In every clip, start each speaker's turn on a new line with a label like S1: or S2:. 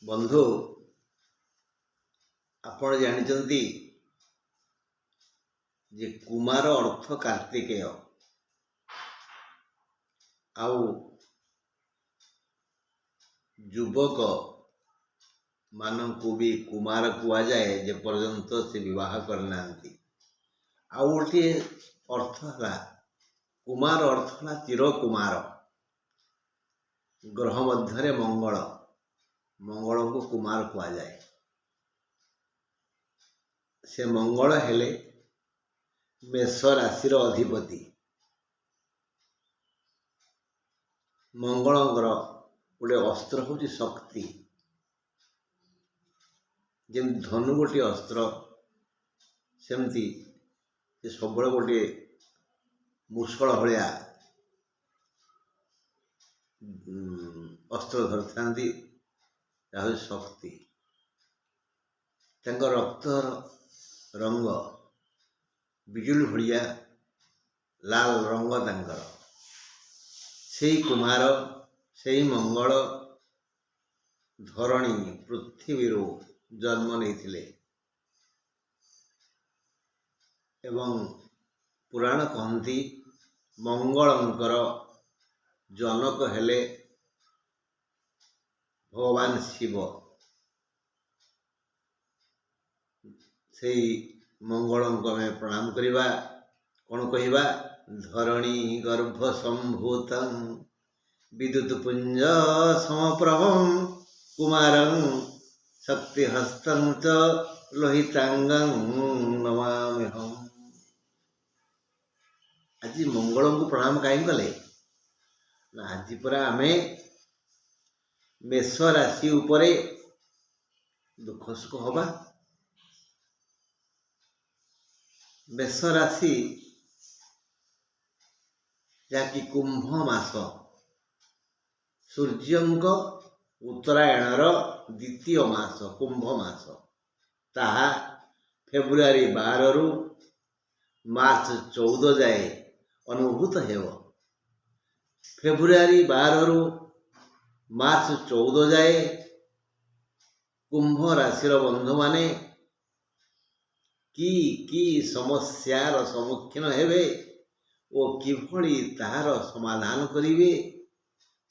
S1: ବନ୍ଧୁ, ଆପଣ ଜାଣିଛନ୍ତି ଯେ କୁମାର ଅର୍ଥ କାର୍ତ୍ତିକେୟ, ଆଉ ଯୁବକ ମାନଙ୍କୁ ବି କୁମାର କୁହାଯାଏ ଯେ ପର୍ଯ୍ୟନ୍ତ ସେ ବିବାହ କରିନାହାନ୍ତି। ଆଉ ଗୋଟିଏ ଅର୍ଥ ହେଲା କୁମାର ଅର୍ଥ ହେଲା ଚିରକୁମାର। ଗ୍ରହ ମଧ୍ୟରେ ମଙ୍ଗଳକୁ କୁମାର କୁହାଯାଏ। ସେ ମଙ୍ଗଳ ହେଲେ ମେଷ ରାଶିର ଅଧିପତି। ମଙ୍ଗଳଙ୍କର ଗୋଟେ ଅସ୍ତ୍ର ହେଉଛି ଶକ୍ତି। ଯେମିତି ଧନୁ ଗୋଟିଏ ଅସ୍ତ୍ର, ସେମିତି ସେ ସବୁବେଳେ ଗୋଟିଏ ମୂଷଳ ଭଳିଆ ଅସ୍ତ୍ର ଧରିଥାନ୍ତି, ତାହା ହେଉଛି ଶକ୍ତି। ତାଙ୍କ ରକ୍ତର ରଙ୍ଗ ବିଜୁଳି ଭଳିଆ ଲାଲ ରଙ୍ଗ ତାଙ୍କର। ସେଇ କୁମାର, ସେଇ ମଙ୍ଗଳ ଧରଣୀ ପୃଥିବୀରୁ ଜନ୍ମ ନେଇଥିଲେ ଏବଂ ପୁରାଣ କହନ୍ତି ମଙ୍ଗଳଙ୍କର ଜନକ ହେଲେ ଭଗବାନ ଶିବ। ସେଇ ମଙ୍ଗଳଙ୍କୁ ଆମେ ପ୍ରଣାମ କରିବା। କ'ଣ କହିବା? ଧରଣୀ ଗର୍ଭ ସମ୍ଭୂତଂ ବିଦ୍ୟୁତ୍ ପୁଞ୍ଜ ସମପ୍ରଭଂ କୁମାରଂ ଶକ୍ତିହସ୍ତଂ ଚ ଲୋହିତାଙ୍ଗଂ ନମାମ୍ୟହମ୍। ଆଜି ମଙ୍ଗଳଙ୍କୁ ପ୍ରଣାମ କାହିଁ କଲେ ନା, ଆଜି ପରା ଆମେ ମେଷ ରାଶି ଉପରେ ଦୁଃଖ ସୁଖ ହବା। ମେଷ ରାଶି ଯାହାକି କୁମ୍ଭ ମାସ, ସୂର୍ଯ୍ୟଙ୍କ ଉତ୍ତରାୟଣର ଦ୍ୱିତୀୟ ମାସ କୁମ୍ଭ ମାସ, ତାହା ଫେବୃଆରୀ 12ରୁ ମାର୍ଚ୍ଚ 14 ଯାଏ ଅନୁଭୂତ ହେବ। ଫେବୃଆରୀ 12ରୁ ମାର୍ଚ୍ଚ 14 ଯାଏ କୁମ୍ଭ ରାଶିର ବନ୍ଧୁମାନେ କି ସମସ୍ୟାର ସମ୍ମୁଖୀନ ହେବେ ଓ କିଭଳି ତାହାର ସମାଧାନ କରିବେ,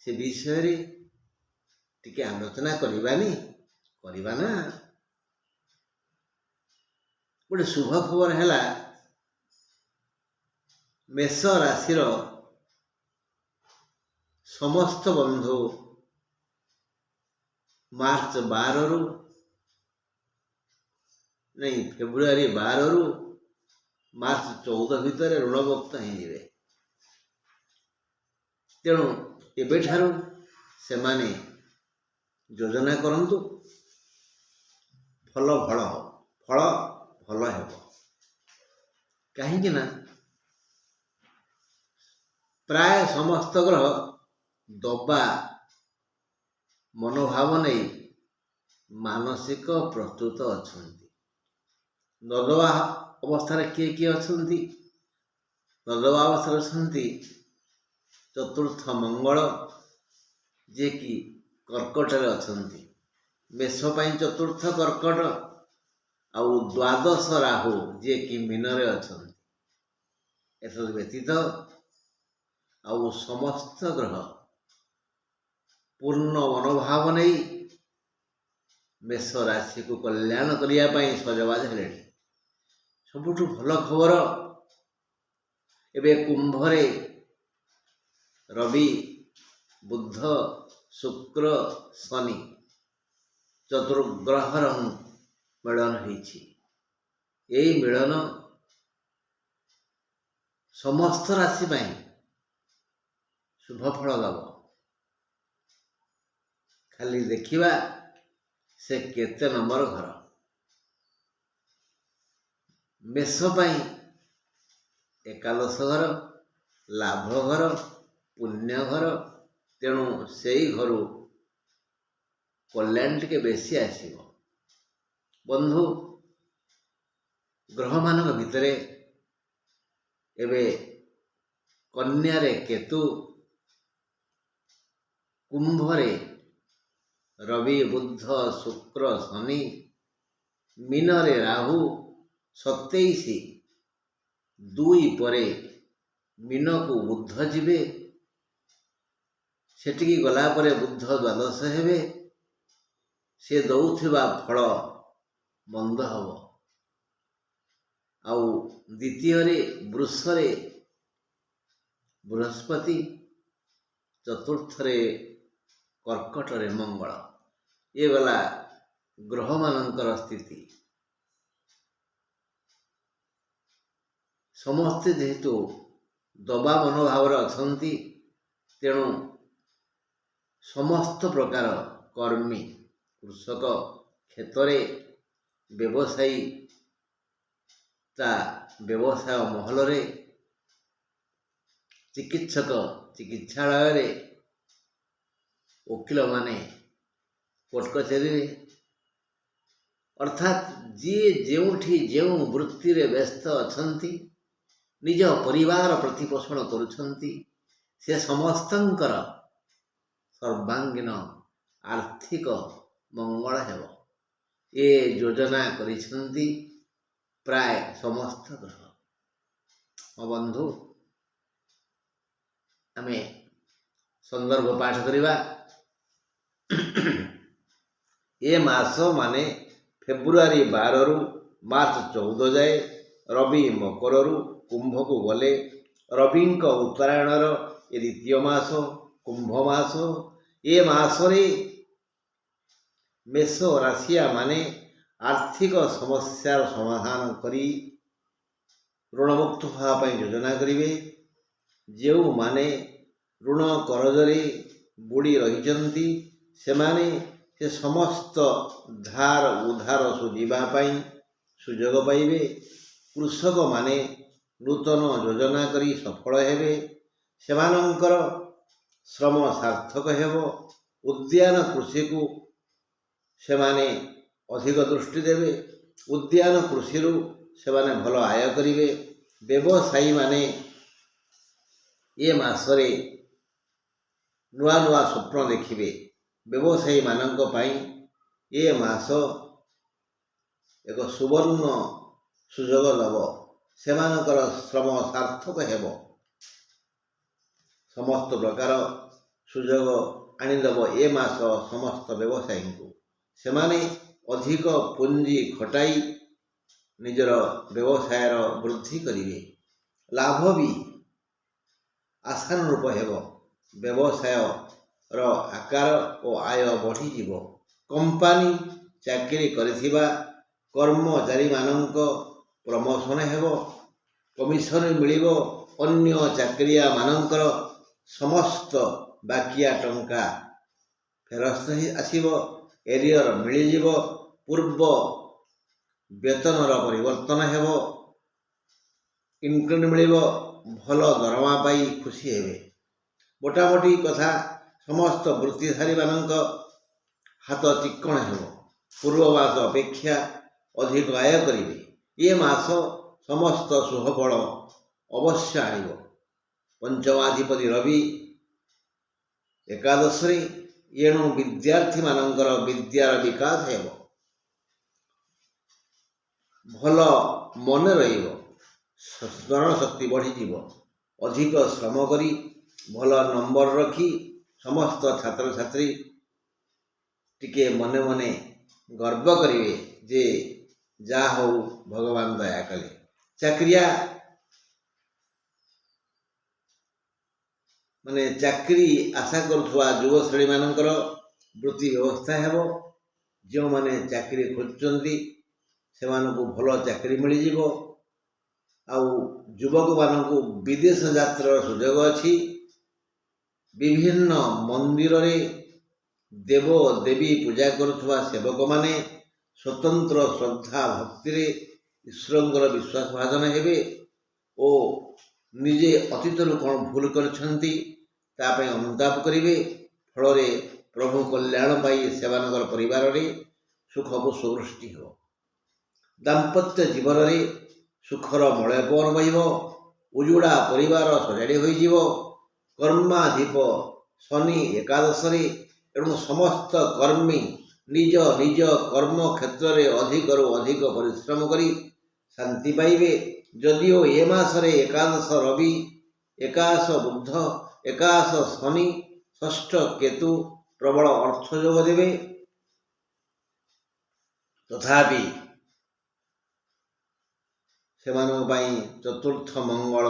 S1: ସେ ବିଷୟରେ ଟିକେ ଆଲୋଚନା କରିବା ନା। ଗୋଟେ ଶୁଭ ଖବର ହେଲା, ମେଷ ରାଶିର ସମସ୍ତ ବନ୍ଧୁ ଫେବୃଆରୀ 12ରୁ ମାର୍ଚ୍ଚ 14 ଭିତରେ ଋଣମୁକ୍ତ ହେଇଯିବେ। ତେଣୁ ଏବେଠାରୁ ସେମାନେ ଯୋଜନା କରନ୍ତୁ, ଫଳ ଭଲ ହେବ। କାହିଁକି ନା ପ୍ରାୟ ସମସ୍ତ ଗ୍ରହ ଦବା ମନୋଭାବ ନେଇ ମାନସିକ ପ୍ରସ୍ତୁତ ଅଛନ୍ତି। ନଦବା ଅବସ୍ଥାରେ କିଏ ଅଛନ୍ତି? ନଦବା ଅବସ୍ଥାରେ ଅଛନ୍ତି ଚତୁର୍ଥ ମଙ୍ଗଳ, ଯିଏକି କର୍କଟରେ ଅଛନ୍ତି। ମେଷ ପାଇଁ ଚତୁର୍ଥ କର୍କଟ, ଆଉ ଦ୍ୱାଦଶ ରାହୁ ଯିଏକି ମୀନରେ ଅଛନ୍ତି। ଏତଦ୍ ବ୍ୟତୀତ ଆଉ ସମସ୍ତ ଗ୍ରହ ପୂର୍ଣ୍ଣ ମନୋଭାବ ନେଇ ମେଷ ରାଶିକୁ କଲ୍ୟାଣ କରିବା ପାଇଁ ସଜବାଜ ହେଲେଣି। ସବୁଠୁ ଭଲ ଖବର, ଏବେ କୁମ୍ଭରେ ରବି, ବୁଧ, ଶୁକ୍ର, ଶନି ଚତୁର୍ଗ୍ରହର ମିଳନ ହେଇଛି। ଏହି ମିଳନ ସମସ୍ତ ରାଶି ପାଇଁ ଶୁଭ ଫଳ ଦେବ। ଖାଲି ଦେଖିବା ସେ କେତେ ନମ୍ବର ଘର। ମେଷ ପାଇଁ ଏକାଦଶ ଘର, ଲାଭ ଘର, ପୁଣ୍ୟ ଘର। ତେଣୁ ସେଇ ଘରୁ କଲ୍ୟାଣ ଟିକେ ବେଶୀ ଆସିବ। ବନ୍ଧୁ, ଗ୍ରହମାନଙ୍କ ଭିତରେ ଏବେ କନ୍ୟାରେ କେତୁ, କୁମ୍ଭରେ ରବି ବୁଧ ଶୁକ୍ର ଶନି, ମୀନରେ ରାହୁ 27, 2 ପରେ ମୀନକୁ ବୁଧ ଯିବେ, ସେଠିକି ଗଲା ପରେ ବୁଧ ଦ୍ୱାଦଶ ହେବେ, ସେ ଦେଉଥିବା ଫଳ ମନ୍ଦ ହେବ। ଆଉ ଦ୍ୱିତୀୟରେ ବୃଷରେ ବୃହସ୍ପତି, ଚତୁର୍ଥରେ କର୍କଟରେ ମଙ୍ଗଳ। ଏ ଗଲା ଗ୍ରହମାନଙ୍କର ସ୍ଥିତି। ସମସ୍ତେ ଯେହେତୁ ଦବା ମନୋଭାବରେ ଅଛନ୍ତି, ତେଣୁ ସମସ୍ତ ପ୍ରକାର କର୍ମୀ, କୃଷକ କ୍ଷେତ୍ରରେ, ବ୍ୟବସାୟୀ ତା ବ୍ୟବସାୟ ମହଲରେ, ଚିକିତ୍ସକ ଚିକିତ୍ସାଳୟରେ, ଓକିଲମାନେ କୋର୍ଟ କଚେରୀରେ, ଅର୍ଥାତ୍ ଯିଏ ଯେଉଁଠି ଯେଉଁ ବୃତ୍ତିରେ ବ୍ୟସ୍ତ ଅଛନ୍ତି, ନିଜ ପରିବାର ପ୍ରତିପୋଷଣ କରୁଛନ୍ତି, ସେ ସମସ୍ତଙ୍କର ସର୍ବାଙ୍ଗୀନ ଆର୍ଥିକ ମଙ୍ଗଳ ହେବ। ଏ ଯୋଜନା କରିଛନ୍ତି ପ୍ରାୟ ସମସ୍ତ ଗ୍ରହ। ବନ୍ଧୁ, ଆମେ ସନ୍ଦର୍ଭ ପାଠ କରିବା। ଏ ମାସ ମାନେ ଫେବୃଆରୀ 12ରୁ ମାର୍ଚ୍ଚ 14 ଯାଏ, ରବି ମକରରୁ କୁମ୍ଭକୁ ଗଲେ, ରବିଙ୍କ ଉତ୍ତରାୟଣର ଏ ଦ୍ୱିତୀୟ ମାସ କୁମ୍ଭ ମାସ। ଏ ମାସରେ ମେଷ ରାଶିଆ ମାନେ ଆର୍ଥିକ ସମସ୍ୟାର ସମାଧାନ କରି ଋଣମୁକ୍ତ ହେବା ପାଇଁ ଯୋଜନା କରିବେ। ଯେଉଁମାନେ ଋଣ କରଜରେ ବୁଡ଼ି ରହିଛନ୍ତି, ସେମାନେ ସେ ସମସ୍ତ ଧାର ଉଧାର ସୁଝିବା ପାଇଁ ସୁଯୋଗ ପାଇବେ। କୃଷକମାନେ ନୂତନ ଯୋଜନା କରି ସଫଳ ହେବେ, ସେମାନଙ୍କର ଶ୍ରମ ସାର୍ଥକ ହେବ। ଉଦ୍ୟାନ କୃଷିକୁ ସେମାନେ ଅଧିକ ଦୃଷ୍ଟି ଦେବେ, ଉଦ୍ୟାନ କୃଷିରୁ ସେମାନେ ଭଲ ଆୟ କରିବେ। ବ୍ୟବସାୟୀମାନେ ଏ ମାସରେ ନୂଆ ନୂଆ ସ୍ୱପ୍ନ ଦେଖିବେ। ବ୍ୟବସାୟୀମାନଙ୍କ ପାଇଁ ଏ ମାସ ଏକ ସୁବର୍ଣ୍ଣ ସୁଯୋଗ ଦେବ, ସେମାନଙ୍କର ଶ୍ରମ ସାର୍ଥକ ହେବ। ସମସ୍ତ ପ୍ରକାର ସୁଯୋଗ ଆଣିଦେବ ଏ ମାସ ସମସ୍ତ ବ୍ୟବସାୟୀଙ୍କୁ। ସେମାନେ ଅଧିକ ପୁଞ୍ଜି ଖଟାଇ ନିଜର ବ୍ୟବସାୟର ବୃଦ୍ଧି କରିବେ। ଲାଭ ବି ଆଶାନୁରୂପ ହେବ। ବ୍ୟବସାୟର ଆକାର ଓ ଆୟ ବଢ଼ିଯିବ। କମ୍ପାନୀ ଚାକିରି କରିଥିବା କର୍ମଚାରୀମାନଙ୍କ ପ୍ରମୋଶନ ହେବ, କମିଶନ ମିଳିବ। ଅନ୍ୟ ଚାକିରିଆମାନଙ୍କର ସମସ୍ତ ବାକିଆ ଟଙ୍କା ଫେରସ୍ତ ଆସିବ, ଏରିୟର ମିଳିଯିବ। ପୂର୍ବ ବେତନର ପରିବର୍ତ୍ତନ ହେବ, ଇନକ୍ରିମେଣ୍ଟ ମିଳିବ, ଭଲ ଦରମା ପାଇ ଖୁସି ହେବେ। ମୋଟାମୋଟି କଥା, ସମସ୍ତ ବୃତ୍ତିଧାରୀମାନଙ୍କ ହାତ ଚିକ୍କଣ ହେବ। ପୂର୍ବ ମାସ ଅପେକ୍ଷା ଅଧିକ ଆୟ କରିବେ। ଏ ମାସ ସମସ୍ତ ଶୁଭଫଳ ଅବଶ୍ୟ ଆଣିବ। ପଞ୍ଚମାଧିପତି ରବି ଏକାଦଶରେ, ଏଣୁ ବିଦ୍ୟାର୍ଥୀମାନଙ୍କର ବିଦ୍ୟାର ବିକାଶ ହେବ, ଭଲ ମନେ ରହିବ, ସ୍ମରଣ ଶକ୍ତି ବଢ଼ିଯିବ। ଅଧିକ ଶ୍ରମ କରି ଭଲ ନମ୍ବର ରଖି ସମସ୍ତ ଛାତ୍ରଛାତ୍ରୀ ଟିକେ ମନେ ମନେ ଗର୍ବ କରିବେ ଯେ ଯାହା ହଉ ଭଗବାନ ଦୟା କଲେ। ଚାକିରିଆ ମାନେ ଚାକିରି ଆଶା କରୁଥିବା ଯୁବଶ୍ରେଣୀମାନଙ୍କର ବୃତ୍ତି ବ୍ୟବସ୍ଥା ହେବ। ଯେଉଁମାନେ ଚାକିରି ଖୋଜୁଛନ୍ତି ସେମାନଙ୍କୁ ଭଲ ଚାକିରି ମିଳିଯିବ। ଆଉ ଯୁବକମାନଙ୍କୁ ବିଦେଶ ଯାତ୍ରାର ସୁଯୋଗ ଅଛି। ବିଭିନ୍ନ ମନ୍ଦିରରେ ଦେବ ଦେବୀ ପୂଜା କରୁଥିବା ସେବକମାନେ ସ୍ୱତନ୍ତ୍ର ଶ୍ରଦ୍ଧା ଭକ୍ତିରେ ଈଶ୍ୱରଙ୍କର ବିଶ୍ୱାସ ଭାଜନ ହେବେ ଓ ନିଜେ ଅତୀତରୁ କ'ଣ ଭୁଲ କରିଛନ୍ତି ତା ପାଇଁ ଅନୁତାପ କରିବେ। ଫଳରେ ପ୍ରଭୁ କଲ୍ୟାଣ ପାଇ ସେମାନଙ୍କର ପରିବାରରେ ସୁଖ ପୁଷ୍ପବୃଷ୍ଟି ହେବ। ଦାମ୍ପତ୍ୟ ଜୀବନରେ ସୁଖର ମଳୟ ପବନ ବହିବ। ଉଜୁଡ଼ା ପରିବାର ସଜାଡ଼ି ହୋଇଯିବ। କର୍ମାଧିପ ଶନି ଏକାଦଶରେ, ଏଣୁ ସମସ୍ତ କର୍ମୀ ନିଜ ନିଜ କର୍ମ କ୍ଷେତ୍ରରେ ଅଧିକରୁ ଅଧିକ ପରିଶ୍ରମ କରି ଶାନ୍ତି ପାଇବେ। ଯଦିଓ ଏ ମାସରେ ଏକାଦଶ ରବି, ଏକାଦଶ ବୁଧ, ଏକାଦଶ ଶନି, ଷଷ୍ଠ କେତୁ ପ୍ରବଳ ଅର୍ଥ ଯୋଗ ଦେବେ, ତଥାପି ସେମାନଙ୍କ ପାଇଁ ଚତୁର୍ଥ ମଙ୍ଗଳ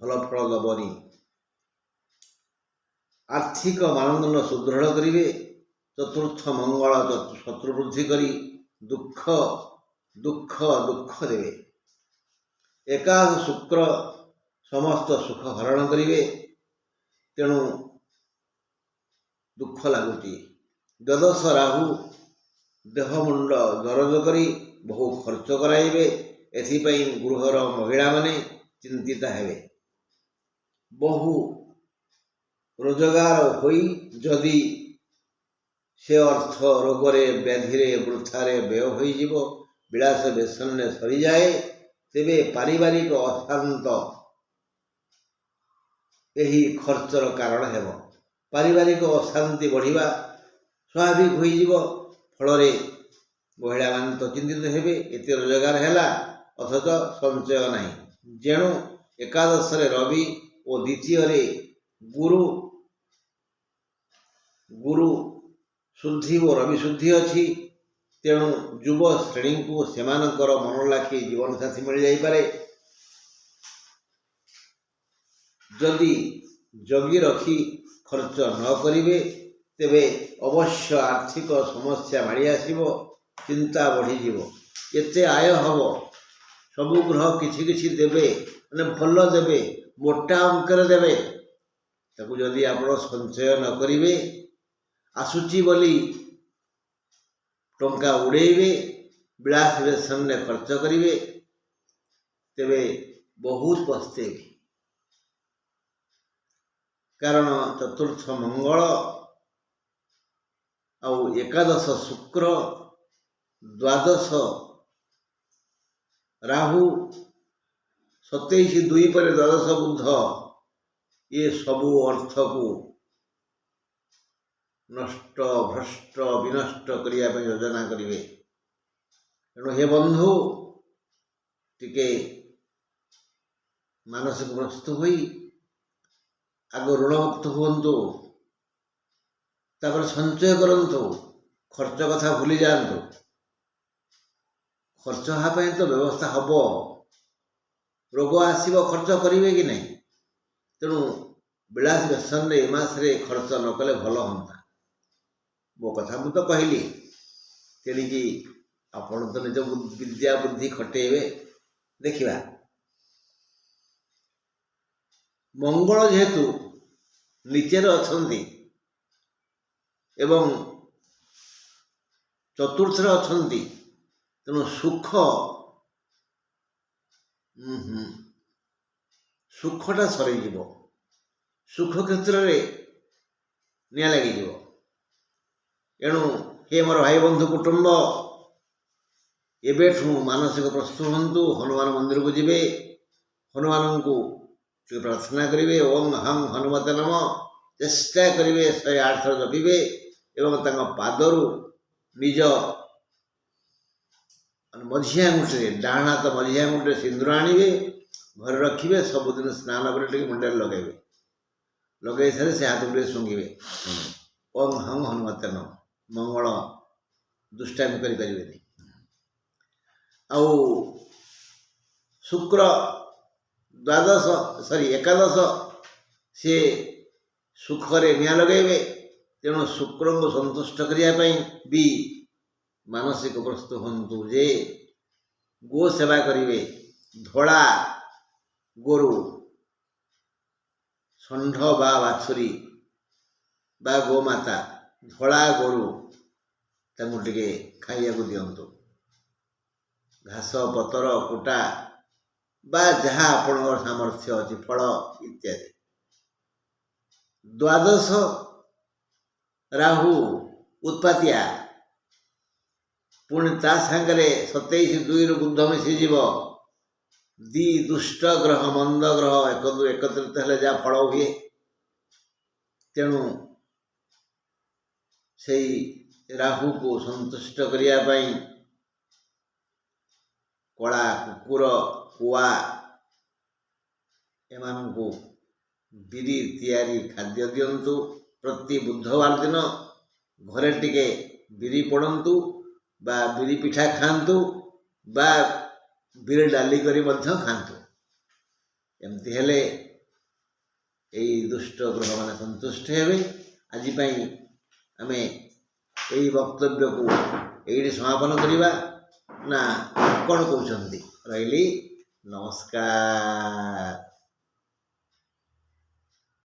S1: ଭଲ ଫଳ ଦେବନି। ଆର୍ଥିକ ମାନଦଣ୍ଡ ସୁଦୃଢ଼ କରିବେ। ଚତୁର୍ଥ ମଙ୍ଗଳ ଶତ୍ରୁ ବୃଦ୍ଧି କରି ଦୁଃଖ ଦେବେ। ଏକାଦଶ ଶୁକ୍ର ସମସ୍ତ ସୁଖ ହରଣ କରିବେ, ତେଣୁ ଦୁଃଖ ଲାଗୁଛି। ଦ୍ୱାଦଶ ରାହୁ ଦେହ ମୁଣ୍ଡ ଦରଜ କରି ବହୁ ଖର୍ଚ୍ଚ କରାଇବେ। ଏଥିପାଇଁ ଗୃହର ମହିଳାମାନେ ଚିନ୍ତିତ ହେବେ। ବହୁ ରୋଜଗାର ହୋଇ ଯଦି ସେ ଅର୍ଥ ରୋଗରେ, ବ୍ୟାଧିରେ, ବୃଥାରେ ବ୍ୟୟ ହୋଇଯିବ, ବିଳାସ ବ୍ୟସନରେ ସରିଯାଏ, ତେବେ ପାରିବାରିକ ଅଶାନ୍ତ ଏହି ଖର୍ଚ୍ଚର କାରଣ ହେବ। ପାରିବାରିକ ଅଶାନ୍ତି ବଢ଼ିବା ସ୍ୱାଭାବିକ ହୋଇଯିବ। ଫଳରେ ମହିଳାମାନେ ତ ଚିନ୍ତିତ ହେବେ, ଏତେ ରୋଜଗାର ହେଲା ଅଥଚ ସଞ୍ଚୟ ନାହିଁ। ଯେଣୁ ଏକାଦଶରେ ରବି ଓ ଦ୍ୱିତୀୟରେ ଗୁରୁ ଶୁଦ୍ଧି ଓ ରବି ଶୁଦ୍ଧି ଅଛି। ତେଣୁ ଯୁବ ଶ୍ରେଣୀଙ୍କୁ ସେମାନଙ୍କର ମନଲାଖି ଜୀବନସାଥୀ ମିଳିଯାଇପାରେ। ଯଦି ଜଗି ରଖି ଖର୍ଚ୍ଚ ନ କରିବେ, ତେବେ ଅବଶ୍ୟ ଆର୍ଥିକ ସମସ୍ୟା ମାଡ଼ି ଆସିବ, ଚିନ୍ତା ବଢ଼ିଯିବ। ଏତେ ଆୟ ହେବ, ସବୁ ଗ୍ରହ କିଛି କିଛି ଦେବେ, ମାନେ ଭଲ ଦେବେ, ମୋଟା ଅଙ୍କରେ ଦେବେ। ତାକୁ ଯଦି ଆପଣ ସଞ୍ଚୟ ନ କରିବେ, ଆସୁଛି ବୋଲି ଟଙ୍କା ଉଡ଼େଇବେ, ବିଳାସ ବ୍ୟସନରେ ଖର୍ଚ୍ଚ କରିବେ, ତେବେ ବହୁତ ପସ୍ତେଇବେ। କାରଣ ଚତୁର୍ଥ ମଙ୍ଗଳ ଆଉ ଏକାଦଶ ଶୁକ୍ର, ଦ୍ୱାଦଶ ରାହୁ, 27/2 ପରେ ଦ୍ୱାଦଶ ବୁଧ, ଏ ସବୁ ଅର୍ଥକୁ ନଷ୍ଟ, ଭ୍ରଷ୍ଟ, ବିନଷ୍ଟ କରିବା ପାଇଁ ଯୋଜନା କରିବେ। ତେଣୁ ହେ ବନ୍ଧୁ, ଟିକେ ମାନସିକ ପ୍ରସ୍ତୁତ ହୋଇ ଆଗ ଋଣମୁକ୍ତ ହୁଅନ୍ତୁ, ତାପରେ ସଞ୍ଚୟ କରନ୍ତୁ। ଖର୍ଚ୍ଚ କଥା ଭୁଲି ଯାଆନ୍ତୁ। ଖର୍ଚ୍ଚ ହେବା ପାଇଁ ତ ବ୍ୟବସ୍ଥା ହେବ। ରୋଗ ଆସିବ, ଖର୍ଚ୍ଚ କରିବେ କି ନାହିଁ? ତେଣୁ ବିଳାସ ବ୍ୟସନରେ ଏ ମାସରେ ଖର୍ଚ୍ଚ ନ କଲେ ଭଲ ହୁଅନ୍ତା। ମୋ କଥା ମୁଁ ତ କହିଲି, ତେଣିକି ଆପଣ ତ ନିଜ ବିଦ୍ୟା ବୁଦ୍ଧି ଖଟେଇବେ। ଦେଖିବା, ମଙ୍ଗଳ ଯେହେତୁ ନିଚେରେ ଅଛନ୍ତି ଏବଂ ଚତୁର୍ଥରେ ଅଛନ୍ତି, ତେଣୁ ସୁଖଟା ସରିଯିବ। ସୁଖ କ୍ଷେତ୍ରରେ ନିଆଁ ଲାଗିଯିବ। ଏଣୁ ହେ ମୋର ଭାଇ ବନ୍ଧୁ କୁଟୁମ୍ବ, ଏବେଠୁ ମାନସିକ ପ୍ରସ୍ତୁତ ହୁଅନ୍ତୁ। ହନୁମାନ ମନ୍ଦିରକୁ ଯିବେ, ହନୁମାନଙ୍କୁ ପ୍ରାର୍ଥନା କରିବେ, ଓಂ ହଂ ହନୁମତେ ନମଃ ଚେଷ୍ଟା କରିବେ 108 ଥର ଜପିବେ ଏବଂ ତାଙ୍କ ପାଦରୁ ନିଜ ମଝି ଆଙ୍ଗୁଠିରେ, ଡାହାଣ ହାତ ମଝି ଆଙ୍ଗୁଠିରେ ସିନ୍ଦୁର ଆଣିବେ, ଘରେ ରଖିବେ। ସବୁଦିନ ସ୍ନାନ କରି ଟିକେ ମୁଣ୍ଡରେ ଲଗାଇବେ। ଲଗାଇ ସାରି ସେ ହାତକୁ ଟିକେ ଶୁଙ୍ଘିବେ। ଓಂ ହଂ ହନୁମତେ ନମଃ। ମଙ୍ଗଳ ଦୁଷ୍ଟାମି କରିପାରିବେନି। ଆଉ ଶୁକ୍ର ଏକାଦଶ, ସେ ସୁଖରେ ନିଆଁ ଲଗାଇବେ। ତେଣୁ ଶୁକ୍ରଙ୍କୁ ସନ୍ତୁଷ୍ଟ କରିବା ପାଇଁ ବି ମାନସିକ ପ୍ରସ୍ତୁତ ହୁଅନ୍ତୁ ଯେ ଗୋ ସେବା କରିବେ। ଧଳା ଗୋରୁ, ଷଣ୍ଢ ବା ବାଛୁରୀ ବା ଗୋମାତା, ଧଳା ଗୋରୁ, ତାଙ୍କୁ ଟିକେ ଖାଇବାକୁ ଦିଅନ୍ତୁ। ଘାସ ପତର କୁଟା ବା ଯାହା ଆପଣଙ୍କର ସାମର୍ଥ୍ୟ ଅଛି, ଫଳ ଇତ୍ୟାଦି। ଦ୍ୱାଦଶ ରାହୁ ଉତ୍ପାତିଆ, ପୁଣି ତା ସାଙ୍ଗରେ 27/2 ବୁଧ ମିଶିଯିବ। ଦି ଦୁଷ୍ଟ ଗ୍ରହ, ମନ୍ଦ ଗ୍ରହ ଏକତ୍ରିତ ହେଲେ ଯାହା ଫଳ ହୁଏ। ତେଣୁ ସେଇ ରାହୁକୁ ସନ୍ତୁଷ୍ଟ କରିବା ପାଇଁ କଳା କୁକୁର, କୁଆ ଏମାନଙ୍କୁ ବିରି ତିଆରି ଖାଦ୍ୟ ଦିଅନ୍ତୁ। ପ୍ରତି ବୁଧବାର ଦିନ ଘରେ ଟିକେ ବିରି ପୋଡ଼ନ୍ତୁ ବା ବିରି ପିଠା ଖାଆନ୍ତୁ ବା ବିରି ଡାଲି କରି ମଧ୍ୟ ଖାଆନ୍ତୁ। ଏମିତି ହେଲେ ଏଇ ଦୁଷ୍ଟ ଗ୍ରହମାନେ ସନ୍ତୁଷ୍ଟ ହେବେ। ଆଜି ପାଇଁ ଆମେ ଏଇ ବକ୍ତବ୍ୟକୁ ଏଇଠି ସମାପନ କରିବା ନା କ'ଣ କହୁଛନ୍ତି? ରହିଲି, ନମସ୍କାର।